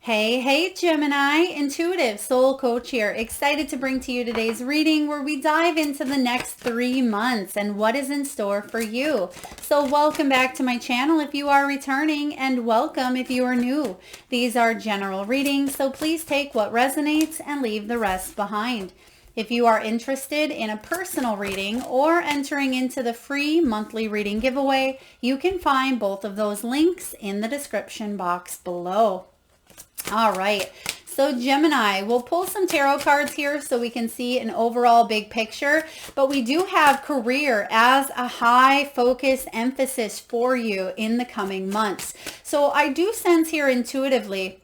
Hey, Gemini, intuitive soul coach here. Excited to bring to you today's reading where we dive into the next 3 months and what is in store for you. So welcome back to my channel if you are returning, and welcome if you are new. These are general readings, so please take what resonates and leave the rest behind. If you are interested in a personal reading or entering into the free monthly reading giveaway, you can find both of those links in the description box below. All right, so Gemini, we'll pull some tarot cards here so we can see an overall big picture, but we do have career as a high focus emphasis for you in the coming months. So I do sense here intuitively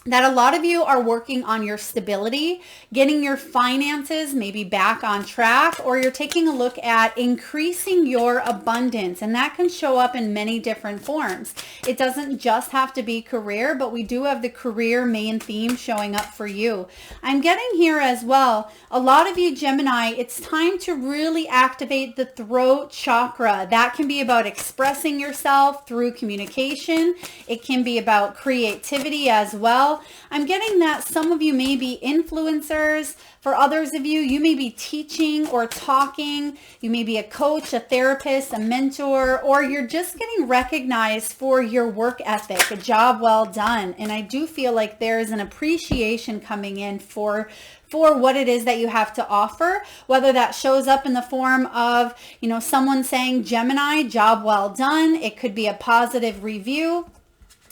that a lot of you are working on your stability, getting your finances maybe back on track, or you're taking a look at increasing your abundance. And that can show up in many different forms. It doesn't just have to be career, but we do have the career main theme showing up for you. I'm getting here as well, a lot of you Gemini, it's time to really activate the throat chakra. That can be about expressing yourself through communication. It can be about creativity as well. I'm getting that some of you may be influencers. For others of you, you may be teaching or talking. You may be a coach, a therapist, a mentor, or you're just getting recognized for your work ethic, a job well done. And I do feel like there's an appreciation coming in for what it is that you have to offer, whether that shows up in the form of, someone saying, Gemini, job well done. It could be a positive review.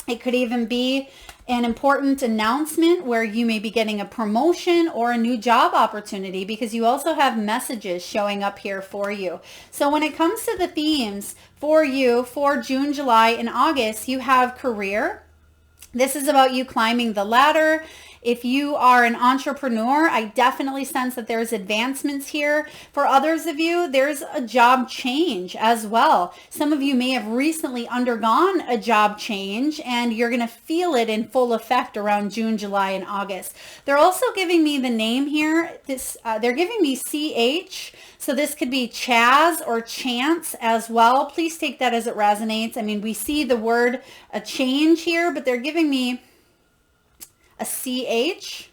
It could even be an important announcement where you may be getting a promotion or a new job opportunity, because you also have messages showing up here for you. So when it comes to the themes for you for June, July, and August, you have career. This is about you climbing the ladder. If you are an entrepreneur, I definitely sense that there's advancements here. For others of you, there's a job change as well. Some of you may have recently undergone a job change and you're going to feel it in full effect around June, July, and August. They're also giving me the name here. They're giving me CH. So this could be Chaz or Chance as well. Please take that as it resonates. I mean, we see the word a change here, but they're giving me a CH.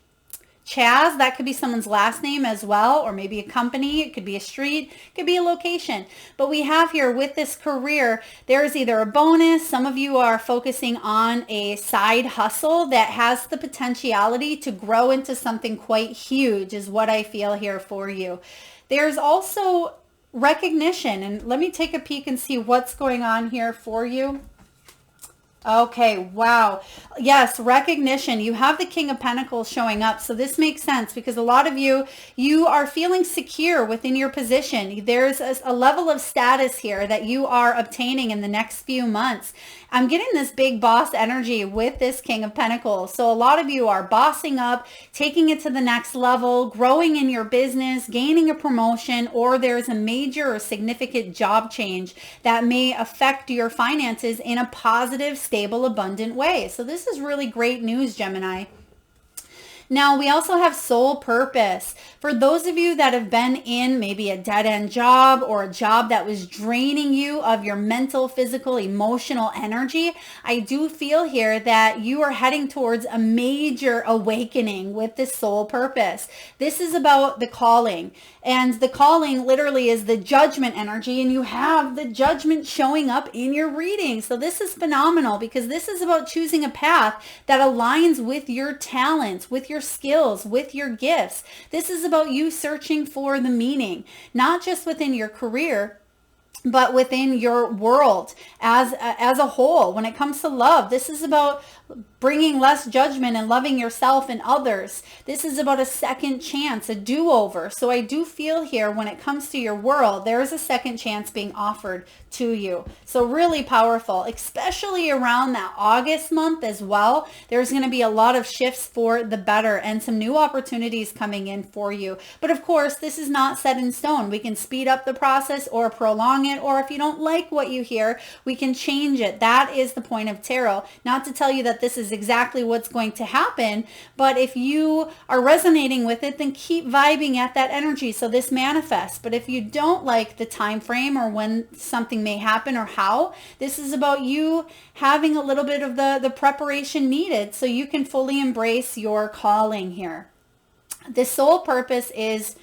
Chaz, that could be someone's last name as well, or maybe a company. It could be a street, it could be a location. But we have here with this career, there's either a bonus. Some of you are focusing on a side hustle that has the potentiality to grow into something quite huge, is what I feel here for you. There's also recognition, and let me take a peek and see what's going on here for you. Okay, wow. Yes, recognition. You have the King of Pentacles showing up. So this makes sense because a lot of you are feeling secure within your position. There's a level of status here that you are obtaining in the next few months. I'm getting this big boss energy with this King of Pentacles. So a lot of you are bossing up, taking it to the next level, growing in your business, gaining a promotion, or there's a major or significant job change that may affect your finances in a positive, stable, abundant way. So this is really great news, Gemini. Now, we also have soul purpose. For those of you that have been in maybe a dead-end job or a job that was draining you of your mental, physical, emotional energy, I do feel here that you are heading towards a major awakening with this soul purpose. This is about the calling. And the calling literally is the judgment energy, and you have the judgment showing up in your reading. So this is phenomenal because this is about choosing a path that aligns with your talents, with your skills, with your gifts. This is about you searching for the meaning, not just within your career, but within your world as a whole. When it comes to love, this is about bringing less judgment and loving yourself and others. This is about a second chance, a do-over. So I do feel here when it comes to your world, there is a second chance being offered to you. So really powerful, especially around that August month as well. There's going to be a lot of shifts for the better and some new opportunities coming in for you. But of course, this is not set in stone. We can speed up the process or prolong it, or if you don't like what you hear, we can change it. That is the point of tarot. Not to tell you that this is exactly what's going to happen, but if you are resonating with it, then keep vibing at that energy so this manifests. But if you don't like the time frame or when something may happen or how, this is about you having a little bit of the preparation needed so you can fully embrace your calling here. The soul purpose is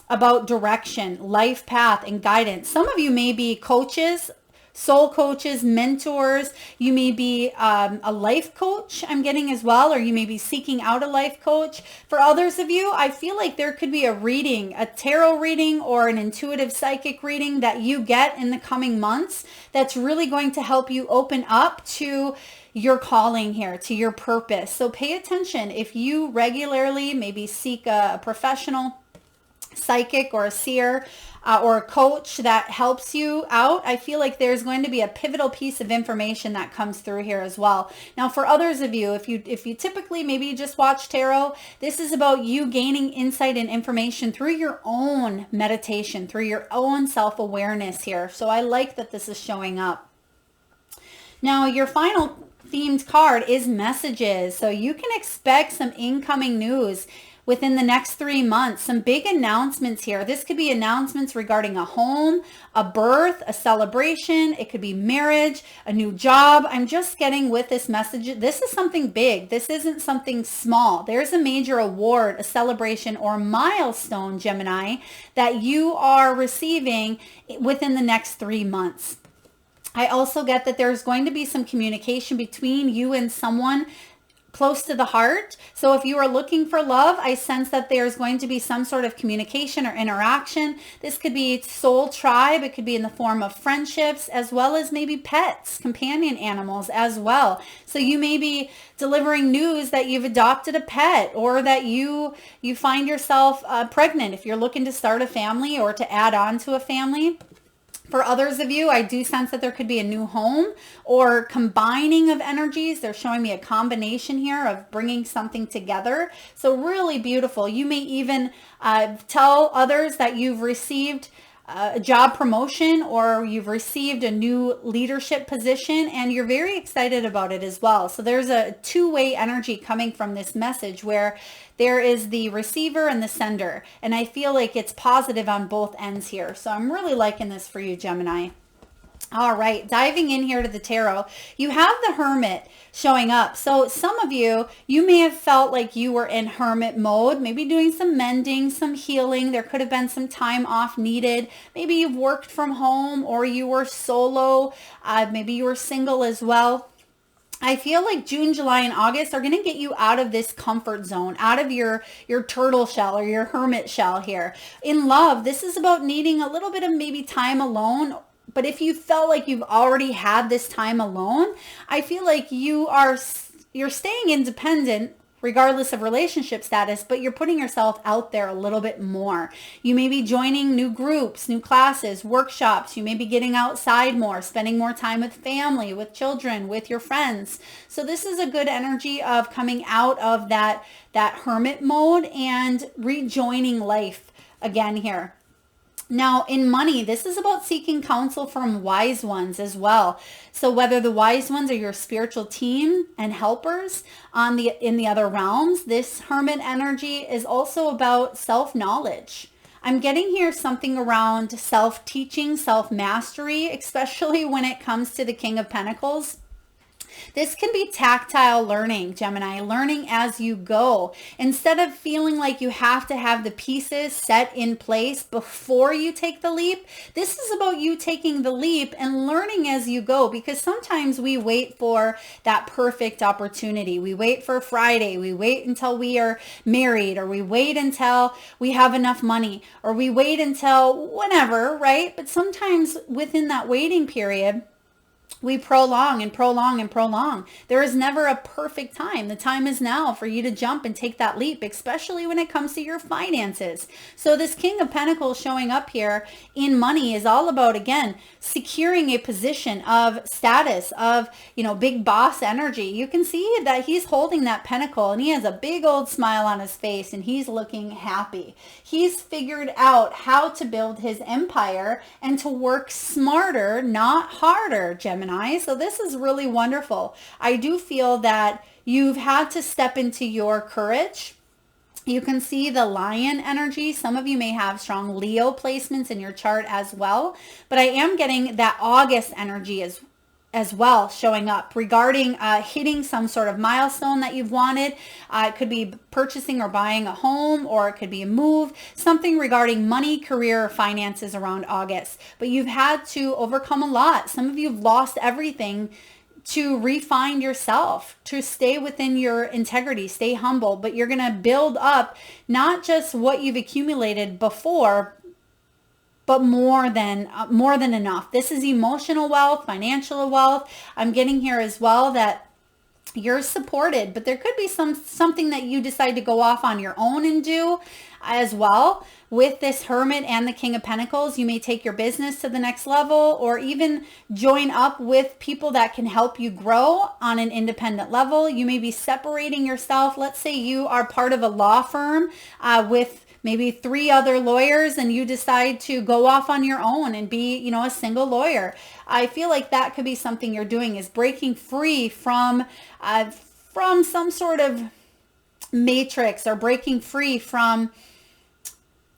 about direction, life path, and guidance. Some of you may be coaches, soul coaches, mentors. You may be a life coach, I'm getting as well, or you may be seeking out a life coach. For others of you, I feel like there could be a reading, a tarot reading or an intuitive psychic reading that you get in the coming months that's really going to help you open up to your calling here, to your purpose. So pay attention. If you regularly maybe seek a professional psychic or a seer or a coach that helps you out, I feel like there's going to be a pivotal piece of information that comes through here as well. Now, for others of you, if you typically maybe just watch tarot, this is about you gaining insight and information through your own meditation, through your own self-awareness here. So I like that this is showing up. Now, your final themed card is messages. So you can expect some incoming news within the next 3 months, some big announcements here. This could be announcements regarding a home, a birth, a celebration. It could be marriage, a new job. I'm just getting with this message. This is something big. This isn't something small. There's a major award, a celebration, or milestone, Gemini, that you are receiving within the next 3 months. I also get that there's going to be some communication between you and someone close to the heart. So if you are looking for love, I sense that there's going to be some sort of communication or interaction. This could be soul tribe. It could be in the form of friendships, as well as maybe pets, companion animals as well. So you may be delivering news that you've adopted a pet, or that you find yourself pregnant if you're looking to start a family or to add on to a family. For others of you, I do sense that there could be a new home or combining of energies. They're showing me a combination here of bringing something together. So really beautiful. You may even tell others that you've received a job promotion or you've received a new leadership position, and you're very excited about it as well. So there's a two-way energy coming from this message where there is the receiver and the sender, and I feel like it's positive on both ends here. So I'm really liking this for you, Gemini. All right, diving in here to the tarot, you have the Hermit showing up. So some of you, you may have felt like you were in hermit mode, maybe doing some mending, some healing. There could have been some time off needed. Maybe you've worked from home, or you were solo. Maybe you were single as well. I feel like June, July, and August are going to get you out of this comfort zone, out of your turtle shell or your hermit shell here. In love, this is about needing a little bit of maybe time alone. But if you felt like you've already had this time alone, I feel like you're staying independent regardless of relationship status, but you're putting yourself out there a little bit more. You may be joining new groups, new classes, workshops. You may be getting outside more, spending more time with family, with children, with your friends. So this is a good energy of coming out of that hermit mode and rejoining life again here. Now, in money, this is about seeking counsel from wise ones as well. So whether the wise ones are your spiritual team and helpers in the other realms, this hermit energy is also about self-knowledge. I'm getting here something around self-teaching, self-mastery, especially when it comes to the King of Pentacles. This can be tactile learning, Gemini, learning as you go. Instead of feeling like you have to have the pieces set in place before you take the leap, this is about you taking the leap and learning as you go, because sometimes we wait for that perfect opportunity. We wait for Friday. We wait until we are married, or we wait until we have enough money, or we wait until whenever, right? But sometimes within that waiting period, we prolong and prolong and prolong. There is never a perfect time. The time is now for you to jump and take that leap, especially when it comes to your finances. So this King of Pentacles showing up here in money is all about, again, securing a position of status, of, big boss energy. You can see that he's holding that pentacle and he has a big old smile on his face and he's looking happy. He's figured out how to build his empire and to work smarter, not harder, Gemini. So this is really wonderful. I do feel that you've had to step into your courage. You can see the lion energy. Some of you may have strong Leo placements in your chart as well, but I am getting that August energy as well showing up regarding hitting some sort of milestone that you've wanted. It could be purchasing or buying a home, or it could be a move, something regarding money, career, or finances around August. But you've had to overcome a lot. Some of you have lost everything to refine yourself, to stay within your integrity, stay humble, but you're going to build up not just what you've accumulated before, but more than enough. This is emotional wealth, financial wealth. I'm getting here as well that you're supported, but there could be something that you decide to go off on your own and do as well. With this Hermit and the King of Pentacles, you may take your business to the next level, or even join up with people that can help you grow on an independent level. You may be separating yourself. Let's say you are part of a law firm with maybe 3 other lawyers, and you decide to go off on your own and be, a single lawyer. I feel like that could be something you're doing, is breaking free from some sort of matrix, or breaking free from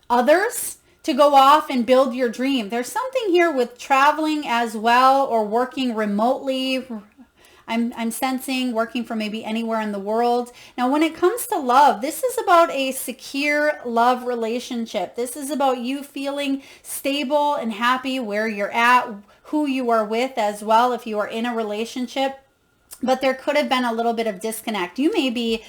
others to go off and build your dream. There's something here with traveling as well, or working remotely. I'm sensing working from maybe anywhere in the world. Now, when it comes to love, this is about a secure love relationship. This is about you feeling stable and happy where you're at, who you are with as well, if you are in a relationship. But there could have been a little bit of disconnect. You may be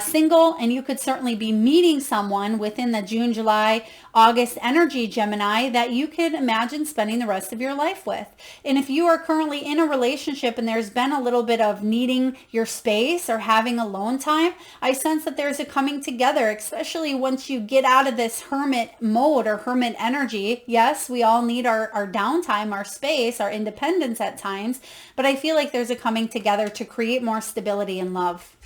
single, and you could certainly be meeting someone within the June, July, August energy, Gemini, that you could imagine spending the rest of your life with. And if you are currently in a relationship and there's been a little bit of needing your space or having alone time, I sense that there's a coming together, especially once you get out of this hermit mode or hermit energy. Yes, we all need our downtime, our space, our independence at times, but I feel like there's a coming together to create more stability and love.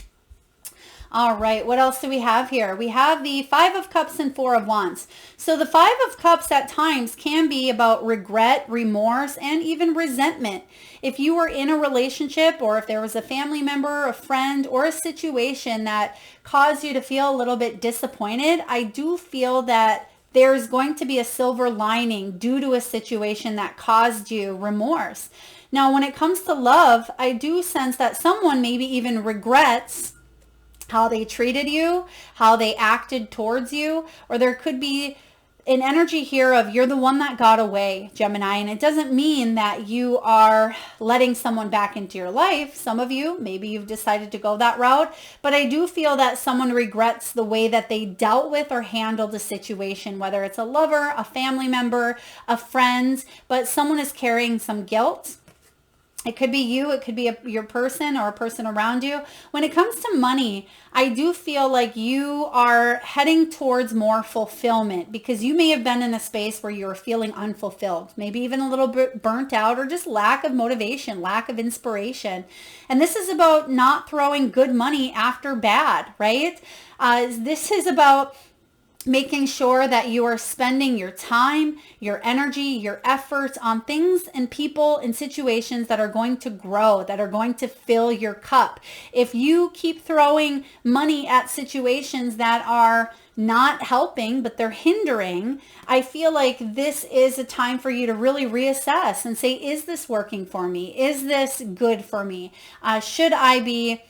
All right, what else do we have here? We have the 5 of Cups and 4 of Wands. So the 5 of Cups at times can be about regret, remorse, and even resentment. If you were in a relationship, or if there was a family member, a friend, or a situation that caused you to feel a little bit disappointed, I do feel that there's going to be a silver lining due to a situation that caused you remorse. Now, when it comes to love, I do sense that someone maybe even regrets how they treated you, how they acted towards you, or there could be an energy here of you're the one that got away, Gemini, and it doesn't mean that you are letting someone back into your life. Some of you, maybe you've decided to go that route, but I do feel that someone regrets the way that they dealt with or handled a situation, whether it's a lover, a family member, a friend, but someone is carrying some guilt. It could be you, it could be your person or a person around you. When it comes to money, I do feel like you are heading towards more fulfillment, because you may have been in a space where you were feeling unfulfilled, maybe even a little bit burnt out, or just lack of motivation, lack of inspiration. And this is about not throwing good money after bad, right? This is about making sure that you are spending your time, your energy, your efforts on things and people and situations that are going to grow, that are going to fill your cup. If you keep throwing money at situations that are not helping, but they're hindering, I feel like this is a time for you to really reassess and say, is this working for me? Is this good for me? Should I be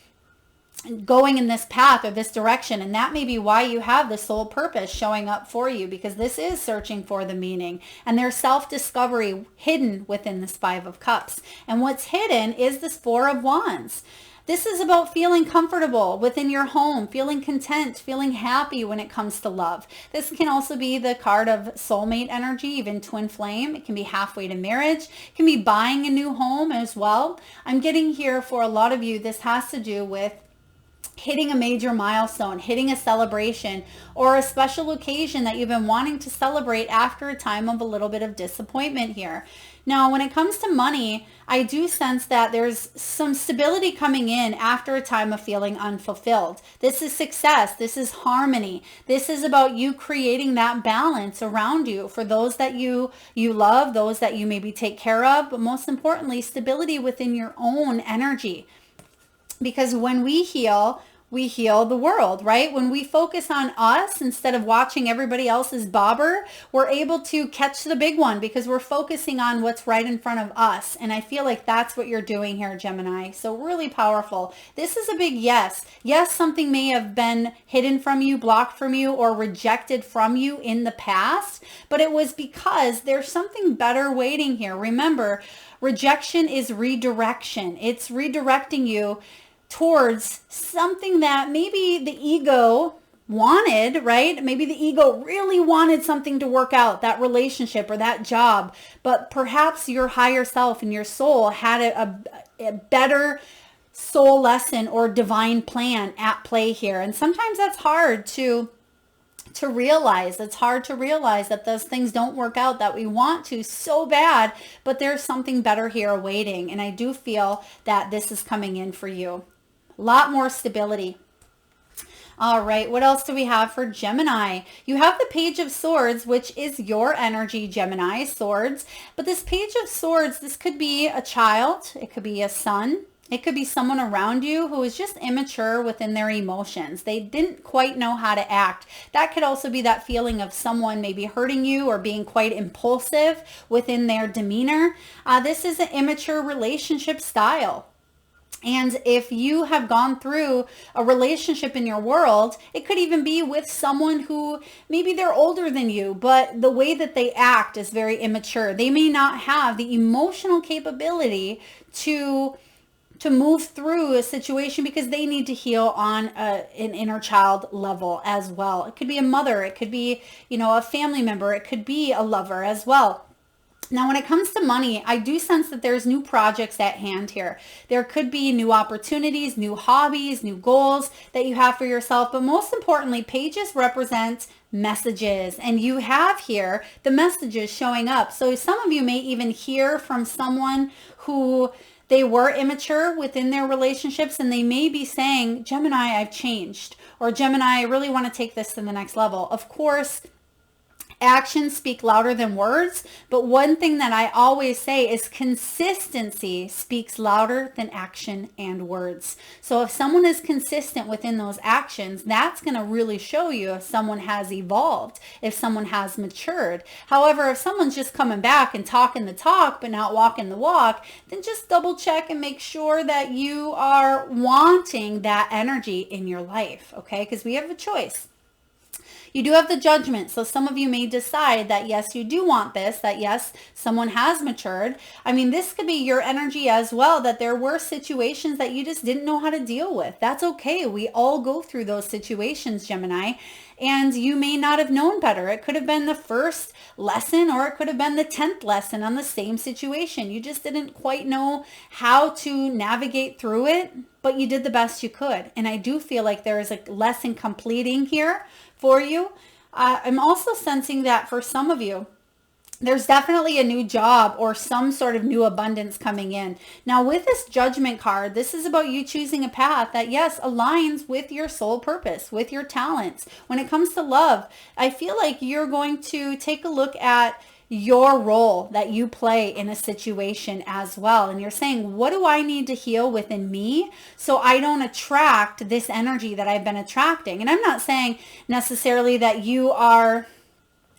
going in this path or this direction? And that may be why you have the soul purpose showing up for you, because this is searching for the meaning, and there's self-discovery hidden within this 5 of Cups. And what's hidden is this 4 of Wands. This is about feeling comfortable within your home, feeling content, feeling happy when it comes to love. This can also be the card of soulmate energy, even twin flame. It can be halfway to marriage. It can be buying a new home as well. I'm getting here for a lot of you, this has to do with hitting a major milestone, hitting a celebration, or a special occasion that you've been wanting to celebrate after a time of a little bit of disappointment here. Now, when it comes to money, I do sense that there's some stability coming in after a time of feeling unfulfilled. This is success. This is harmony. This is about you creating that balance around you for those that you love, those that you maybe take care of, but most importantly, stability within your own energy. Because when we heal the world, right? When we focus on us instead of watching everybody else's bobber, we're able to catch the big one because we're focusing on what's right in front of us. And I feel like that's what you're doing here, Gemini. So really powerful. This is a big yes. Yes, something may have been hidden from you, blocked from you, or rejected from you in the past, but it was because there's something better waiting here. Remember, rejection is redirection. It's redirecting you towards something that maybe the ego wanted, right? Maybe the ego really wanted something to work out, that relationship or that job, but perhaps your higher self and your soul had a better soul lesson or divine plan at play here. And sometimes that's hard to realize. It's hard to realize that those things don't work out that we want to so bad, but there's something better here awaiting. And I do feel that this is coming in for you. A lot more stability. All right, what else do we have for Gemini? You have the Page of Swords, which is your energy, Gemini, swords. But this Page of Swords, this could be a child. It could be a son. It could be someone around you who is just immature within their emotions. They didn't quite know how to act. That could also be that feeling of someone maybe hurting you or being quite impulsive within their demeanor. This is an immature relationship style. And if you have gone through a relationship in your world, it could even be with someone who maybe they're older than you, but the way that they act is very immature. They may not have the emotional capability to move through a situation because they need to heal on an inner child level as well. It could be a mother. It could be, a family member. It could be a lover as well. Now, when it comes to money, I do sense that there's new projects at hand here. There could be new opportunities, new hobbies, new goals that you have for yourself. But most importantly, pages represent messages. And you have here the messages showing up. So some of you may even hear from someone who they were immature within their relationships, and they may be saying, Gemini, I've changed. Or Gemini, I really want to take this to the next level. Of course, actions speak louder than words, but one thing that I always say is consistency speaks louder than action and words. So if someone is consistent within those actions, that's going to really show you if someone has evolved, if someone has matured. However, if someone's just coming back and talking the talk but not walking the walk, then just double check and make sure that you are wanting that energy in your life, okay? Because we have a choice. You do have the Judgment. So some of you may decide that, yes, you do want this, that, yes, someone has matured. I mean, this could be your energy as well, that there were situations that you just didn't know how to deal with. That's okay. We all go through those situations, Gemini, and you may not have known better. It could have been the first lesson, or it could have been the 10th lesson on the same situation. You just didn't quite know how to navigate through it, but you did the best you could. And I do feel like there is a lesson completing here for you. I'm also sensing that for some of you, there's definitely a new job or some sort of new abundance coming in. Now with this Judgment card, this is about you choosing a path that, yes, aligns with your soul purpose, with your talents. When it comes to love, I feel like you're going to take a look at your role that you play in a situation as well. And you're saying, what do I need to heal within me so I don't attract this energy that I've been attracting? And I'm not saying necessarily that you are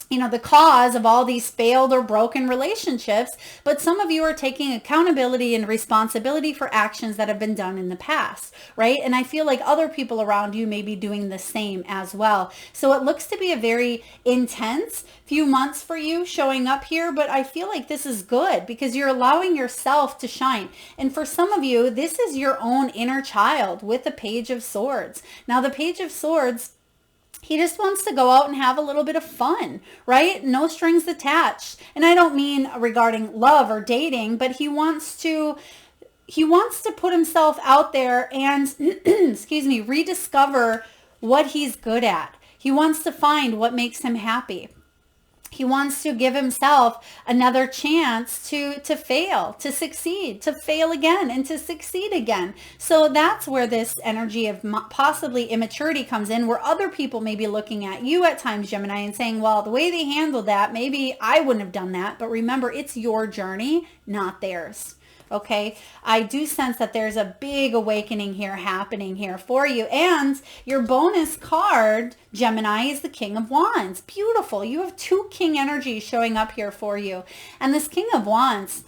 the cause of all these failed or broken relationships, but some of you are taking accountability and responsibility for actions that have been done in the past, right? And I feel like other people around you may be doing the same as well. So it looks to be a very intense few months for you showing up here, but I feel like this is good because you're allowing yourself to shine. And for some of you, this is your own inner child with the Page of Swords. Now, the Page of Swords, he just wants to go out and have a little bit of fun, right? No strings attached. And I don't mean regarding love or dating, but he wants to put himself out there and, excuse me, rediscover what he's good at. He wants to find what makes him happy. He wants to give himself another chance to fail, to succeed, to fail again, and to succeed again. So that's where this energy of possibly immaturity comes in, where other people may be looking at you at times, Gemini, and saying, well, the way they handled that, maybe I wouldn't have done that. But remember, it's your journey, not theirs. Okay, I do sense that there's a big awakening here happening here for you. And your bonus card, Gemini, is the King of Wands. Beautiful. You have two king energies showing up here for you. And this King of Wands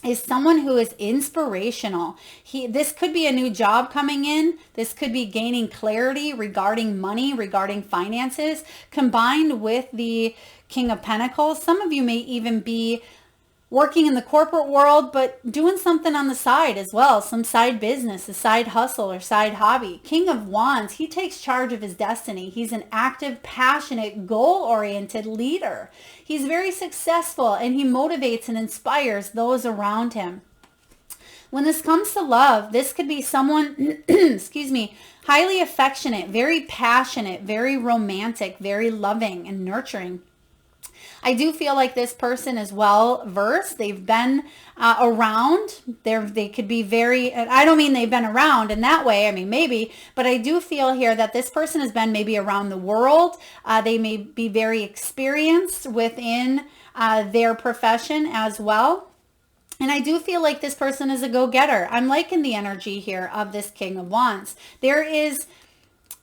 is someone who is inspirational. This could be a new job coming in. This could be gaining clarity regarding money, regarding finances, combined with the King of Pentacles. Some of you may even be working in the corporate world, but doing something on the side as well, some side business, a side hustle or side hobby. King of Wands, he takes charge of his destiny. He's an active, passionate, goal-oriented leader. He's very successful and he motivates and inspires those around him. When this comes to love, this could be someone, excuse me, highly affectionate, very passionate, very romantic, very loving and nurturing. I do feel like this person is well versed. They've been around. They could be very, I don't mean they've been around in that way. I mean, maybe, but I do feel here that this person has been maybe around the world. They may be very experienced within their profession as well. And I do feel like this person is a go-getter. I'm liking the energy here of this King of Wands.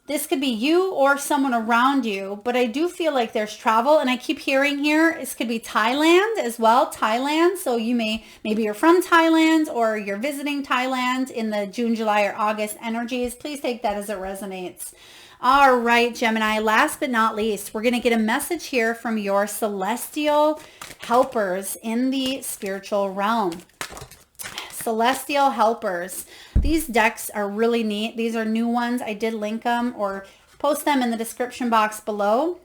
This could be you or someone around you, but I do feel like there's travel. And I keep hearing here, this could be Thailand as well, Thailand. So maybe you're from Thailand or you're visiting Thailand in the June, July, or August energies. Please take that as it resonates. All right, Gemini, last but not least, we're going to get a message here from your celestial helpers in the spiritual realm. Celestial helpers. These decks are really neat. These are new ones. I did link them or post them in the description box below.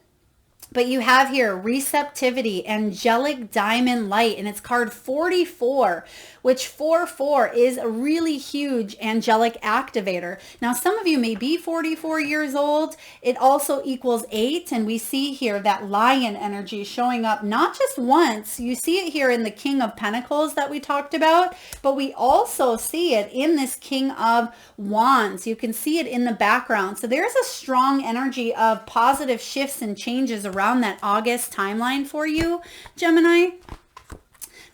But you have here receptivity, angelic diamond light, and it's card 44, which 44 is a really huge angelic activator. Now, some of you may be 44 years old. It also equals 8, and we see here that lion energy showing up not just once. You see it here in the King of Pentacles that we talked about, but we also see it in this King of Wands. You can see it in the background. So there's a strong energy of positive shifts and changes around that August timeline for you, Gemini.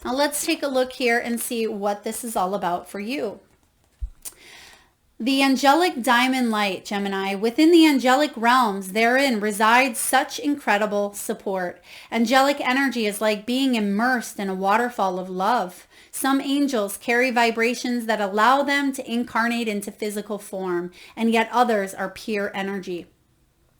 Now let's take a look here and see what this is all about for you. The angelic diamond light, Gemini, within the angelic realms, therein resides such incredible support. Angelic energy is like being immersed in a waterfall of love. Some angels carry vibrations that allow them to incarnate into physical form, and yet others are pure energy.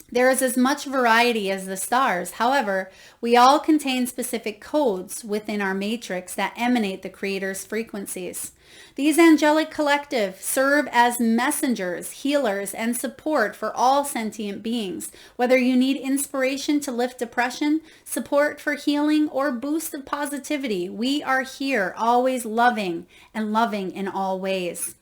There is as much variety as the stars. However, we all contain specific codes within our matrix that emanate the Creator's frequencies. These angelic collective serve as messengers, healers, and support for all sentient beings. Whether you need inspiration to lift depression, support for healing, or boost of positivity, we are here, always loving and loving in all ways.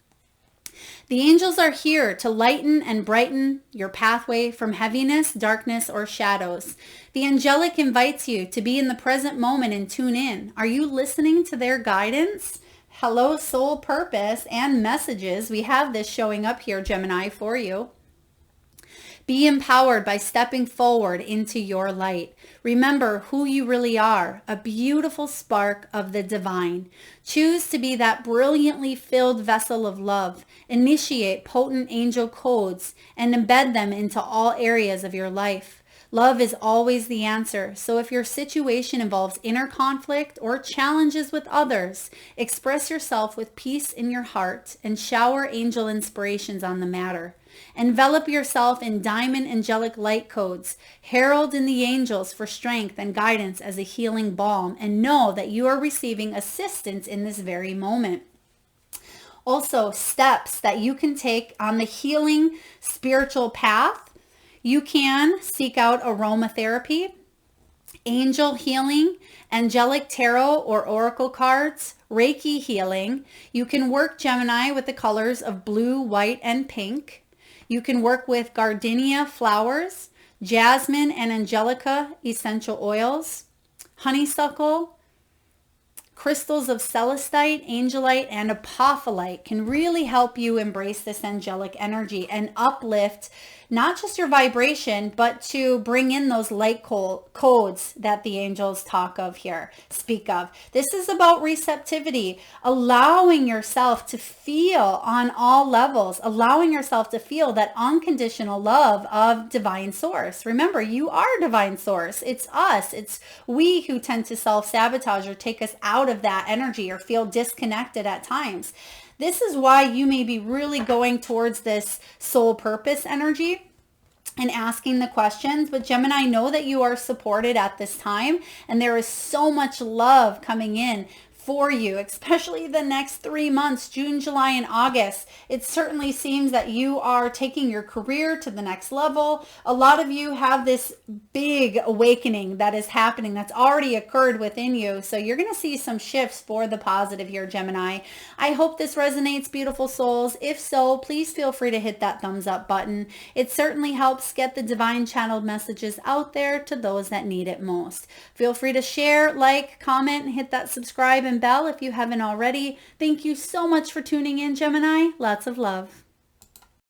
The angels are here to lighten and brighten your pathway from heaviness, darkness, or shadows. The angelic invites you to be in the present moment and tune in. Are you listening to their guidance? Hello, soul purpose and messages. We have this showing up here, Gemini, for you. Be empowered by stepping forward into your light. Remember who you really are, a beautiful spark of the divine. Choose to be that brilliantly filled vessel of love. Initiate potent angel codes and embed them into all areas of your life. Love is always the answer. So if your situation involves inner conflict or challenges with others, express yourself with peace in your heart and shower angel inspirations on the matter. Envelop yourself in diamond angelic light codes. Herald in the angels for strength and guidance as a healing balm, and know that you are receiving assistance in this very moment. Also, steps that you can take on the healing spiritual path. You can seek out aromatherapy, angel healing, angelic tarot or oracle cards, Reiki healing. You can work, Gemini, with the colors of blue, white, and pink. You can work with gardenia flowers, jasmine and angelica essential oils, honeysuckle, crystals of celestite, angelite, and apophyllite can really help you embrace this angelic energy and uplift not just your vibration, but to bring in those light codes that the angels speak of. This is about receptivity, allowing yourself to feel on all levels, allowing yourself to feel that unconditional love of divine source. Remember, you are divine source. It's us. It's we who tend to self-sabotage or take us out of that energy or feel disconnected at times. This is why you may be really going towards this soul purpose energy and asking the questions. But Gemini, know that you are supported at this time, and there is so much love coming in for you, especially the next 3 months, June, July, and August. It certainly seems that you are taking your career to the next level. A lot of you have this big awakening that is happening, that's already occurred within you. So you're going to see some shifts for the positive here, Gemini. I hope this resonates, beautiful souls. If so, please feel free to hit that thumbs up button. It certainly helps get the divine channeled messages out there to those that need it most. Feel free to share, like, comment, and hit that subscribe and bell if you haven't already. Thank you so much for tuning in, Gemini. Lots of love.